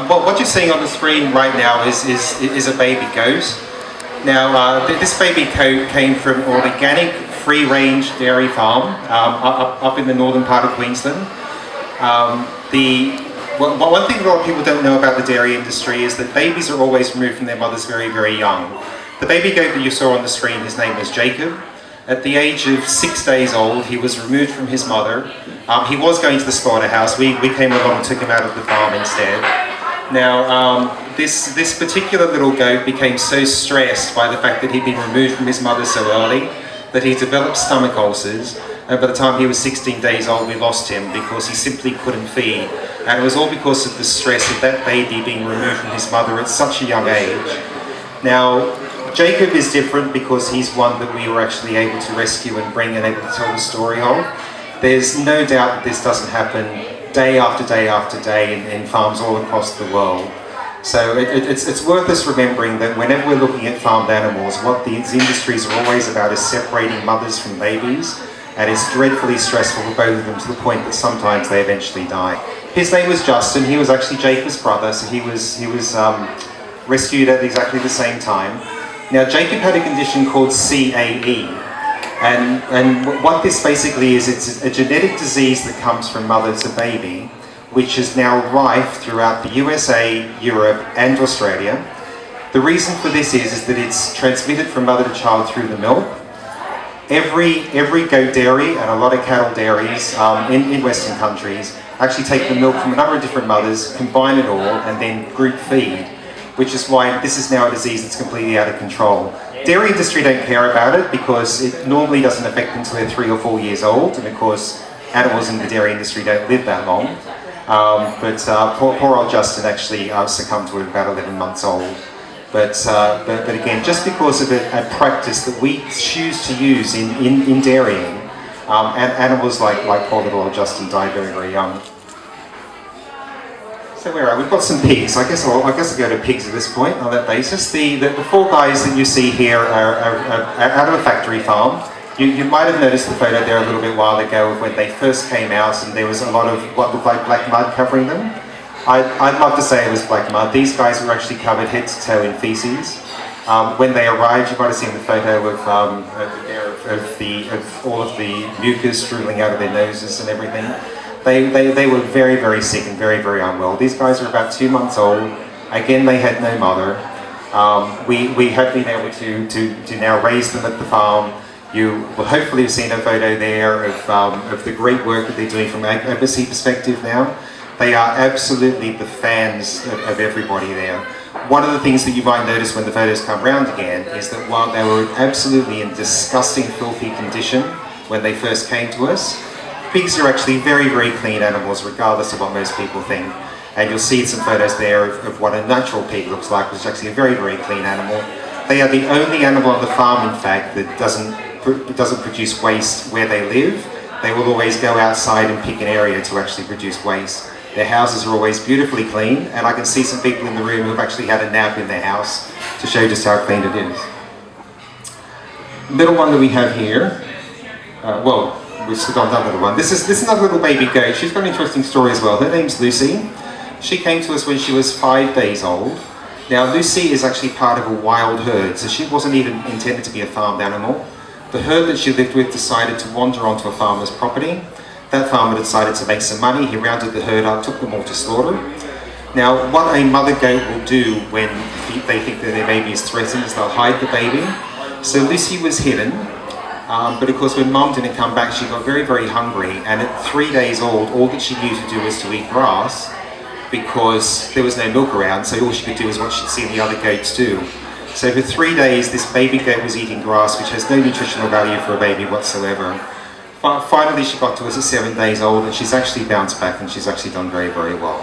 what you're seeing on the screen right now is a baby goat. Now, this baby goat came from an organic, free-range dairy farm up in the northern part of Queensland. One thing a lot of people don't know about the dairy industry is that babies are always removed from their mothers very, very young. The baby goat that you saw on the screen, his name was Jacob. At the age of 6 days old, he was removed from his mother. He was going to the slaughterhouse. We came along and took him out of the farm instead. Now, this particular little goat became so stressed by the fact that he'd been removed from his mother so early that he developed stomach ulcers. And by the time he was 16 days old, we lost him because he simply couldn't feed. And it was all because of the stress of that baby being removed from his mother at such a young age. Now, Jacob is different because he's one that we were actually able to rescue and bring and able to tell the story of. There's no doubt that this doesn't happen day after day after day in farms all across the world. So it's worth us remembering that whenever we're looking at farmed animals, what these industries are always about is separating mothers from babies, and it's dreadfully stressful for both of them to the point that sometimes they eventually die. His name was Justin. He was actually Jacob's brother, so he was rescued at exactly the same time. Now, Jacob had a condition called CAE, and what this basically is, it's a genetic disease that comes from mother to baby, which is now rife throughout the USA, Europe, and Australia. The reason for this is that it's transmitted from mother to child through the milk. Every goat dairy and a lot of cattle dairies in Western countries actually take the milk from a number of different mothers, combine it all, and then group feed, which is why this is now a disease that's completely out of control. Dairy industry don't care about it because it normally doesn't affect them until they're 3 or 4 years old, and of course animals in the dairy industry don't live that long. But poor old Justin actually succumbed to it about 11 months old. But again, just because of a practice that we choose to use in dairying, and animals like poor little old Justin died very, very young. So where are we? We've got some pigs. I guess I'll go to pigs at this point on that basis. The 4 guys that you see here are out of a factory farm. You might have noticed the photo there a little bit while ago of when they first came out and there was a lot of what looked like black mud covering them. I'd love to say it was black mud. These guys were actually covered head to toe in feces. When they arrived, you might have seen the photo of all of the mucus drooling out of their noses and everything. They were very, very sick and very, very unwell. These guys were about 2 months old. Again, they had no mother. We have been able to now raise them at the farm. You will hopefully have seen a photo there of the great work that they're doing from an embassy perspective now. They are absolutely the fans of everybody there. One of the things that you might notice when the photos come round again is that while they were absolutely in disgusting, filthy condition when they first came to us, pigs are actually very, very clean animals, regardless of what most people think. And you'll see some photos there of what a natural pig looks like, which is actually a very, very clean animal. They are the only animal on the farm, in fact, that doesn't produce waste where they live. They will always go outside and pick an area to actually produce waste. Their houses are always beautifully clean, and I can see some people in the room who have actually had a nap in their house to show just how clean it is. The little one that we have here, we've still got another little one. This is another little baby goat. She's got an interesting story as well. Her name's Lucy. She came to us when she was 5 days old. Now, Lucy is actually part of a wild herd, so she wasn't even intended to be a farmed animal. The herd that she lived with decided to wander onto a farmer's property. That farmer decided to make some money. He rounded the herd up, took them all to slaughter. Now, what a mother goat will do when they think that their baby is threatened is they'll hide the baby. So Lucy was hidden, but of course when mum didn't come back, she got very, very hungry. And at 3 days old, all that she knew to do was to eat grass because there was no milk around, so all she could do was what she'd seen the other goats do. So for 3 days, this baby goat was eating grass, which has no nutritional value for a baby whatsoever. Finally, she got to us at 7 days old, and she's actually bounced back, and she's actually done very, very well.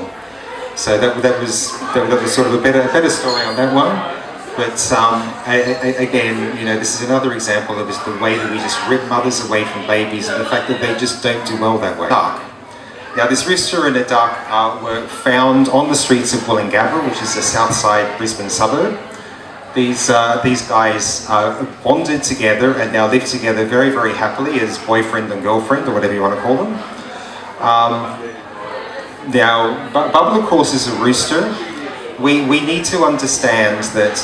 So that was sort of a better story on that one. But again, you know, this is another example of just the way that we just rip mothers away from babies, and the fact that they just don't do well that way. Duck. Now, this rooster and a duck were found on the streets of Wollongabba, which is a south side Brisbane suburb. These guys bonded together and now live together very, very happily as boyfriend and girlfriend, or whatever you want to call them. Now, Bubble, of course, is a rooster. We need to understand that,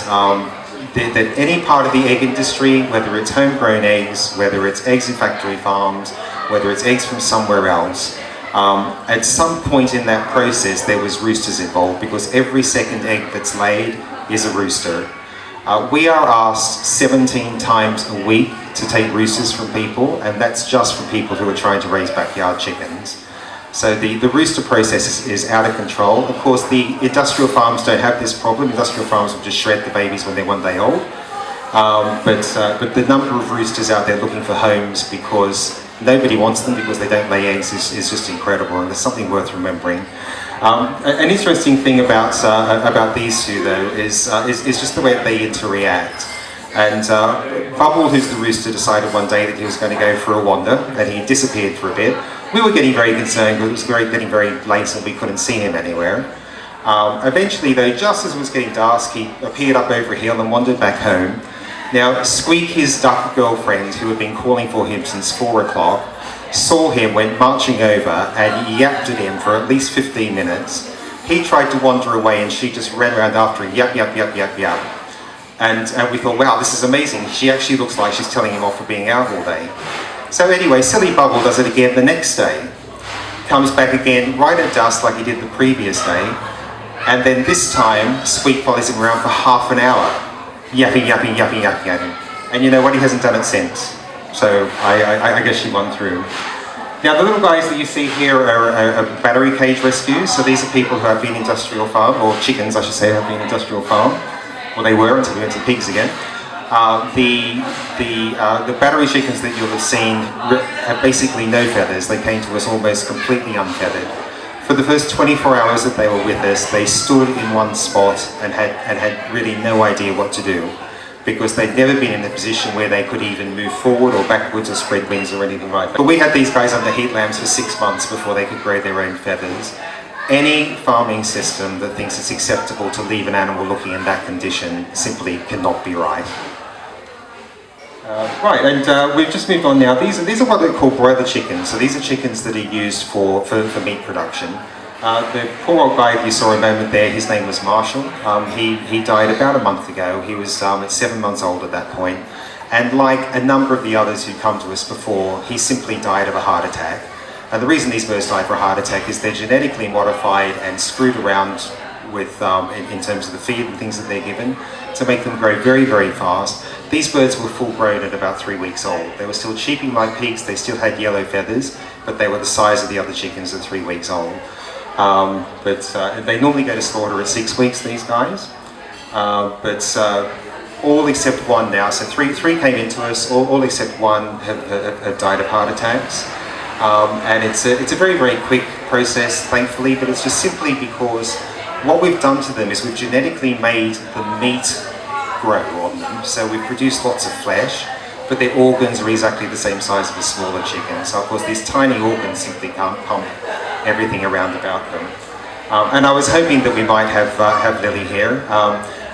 that any part of the egg industry, whether it's homegrown eggs, whether it's eggs in factory farms, whether it's eggs from somewhere else, at some point in that process there was roosters involved, because every second egg that's laid is a rooster. We are asked 17 times a week to take roosters from people, and that's just from people who are trying to raise backyard chickens. So the rooster process is out of control. Of course, the industrial farms don't have this problem. Industrial farms will just shred the babies when they're 1 day old. But the number of roosters out there looking for homes because nobody wants them because they don't lay eggs is just incredible, and there's something worth remembering. An interesting thing about these two, though, is just the way that they interact. And Bubble, who's the rooster, decided one day that he was going to go for a wander, and he disappeared for a bit. We were getting very concerned because it was getting very late and we couldn't see him anywhere. Eventually, though, just as it was getting dusk, he appeared up over a hill and wandered back home. Now, Squeak, his duck girlfriend, who had been calling for him since 4 o'clock, saw him, went marching over and yapped at him for at least 15 minutes. He tried to wander away and she just ran around after him, yap, yap, yap, yap, yap. And we thought, wow, this is amazing. She actually looks like she's telling him off for being out all day. So anyway, silly Bubble does it again the next day. Comes back again right at dusk like he did the previous day. And then this time, Squeak follows him around for half an hour. Yapping, yapping, yapping, yapping, yapping. And you know what? He hasn't done it since. So I guess she won through. Now the little guys that you see here are battery cage rescues. So these are people who have been industrial farm, or chickens I should say, have been industrial farm. Well, they were until we went to the pigs again. The battery chickens that you'll have seen have basically no feathers. They came to us almost completely unfeathered. For the first 24 hours that they were with us, they stood in one spot and had really no idea what to do, because they'd never been in a position where they could even move forward or backwards or spread wings or anything like that. But we had these guys under heat lamps for 6 months before they could grow their own feathers. Any farming system that thinks it's acceptable to leave an animal looking in that condition simply cannot be right. Right, and we've just moved on now. These are what they call broiler chickens. So these are chickens that are used for meat production. The poor old guy that you saw a moment there, his name was Marshall. He died about a month ago. He was 7 months old at that point. And like a number of the others who'd come to us before, he simply died of a heart attack. And the reason these birds die for a heart attack is they're genetically modified and screwed around with in terms of the feed and things that they're given to make them grow very, very fast. These birds were full grown at about 3 weeks old. They were still cheeping like pigs, they still had yellow feathers, but they were the size of the other chickens at 3 weeks old. They normally go to slaughter at 6 weeks, these guys. All except one now, so three came into us, all except one have died of heart attacks. And it's a very, very quick process, thankfully, but it's just simply because what we've done to them is we've genetically made the meat grow on them. So we've produced lots of flesh, but their organs are exactly the same size of a smaller chicken. So of course these tiny organs simply can't pump everything around about them. And I was hoping that we might have Lily here.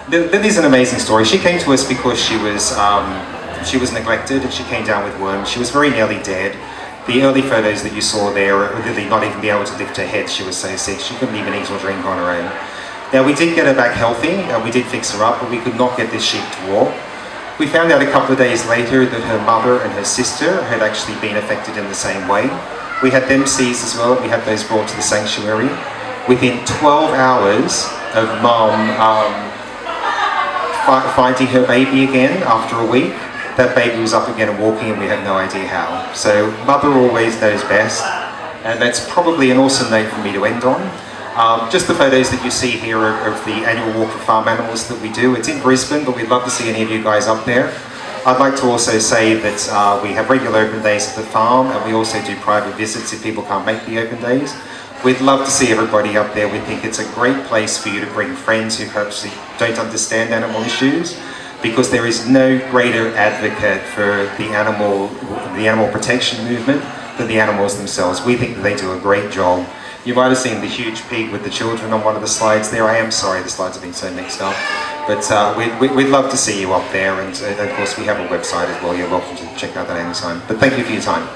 Lily's an amazing story. She came to us because she was neglected and she came down with worms. She was very nearly dead. The early photos that you saw there, Lily not even be able to lift her head, she was so sick, she couldn't even eat or drink on her own. Now we did get her back healthy, and we did fix her up, but we could not get this sheep to walk. We found out a couple of days later that her mother and her sister had actually been affected in the same way. We had them seized as well, we had those brought to the sanctuary. Within 12 hours of Mum finding her baby again after a week, that baby was up again and walking, and we had no idea how. So Mother always knows best, and that's probably an awesome note for me to end on. Just the photos that you see here of the annual walk for farm animals that we do. It's in Brisbane, but we'd love to see any of you guys up there. I'd like to also say that we have regular open days at the farm, and we also do private visits if people can't make the open days. We'd love to see everybody up there. We think it's a great place for you to bring friends who perhaps don't understand animal issues, because there is no greater advocate for the animal protection movement than the animals themselves. We think that they do a great job. You might have seen the huge pig with the children on one of the slides there. I am sorry the slides have been so mixed up. But we'd love to see you up there, and of course we have a website as well. You're welcome to check out that anytime. But thank you for your time.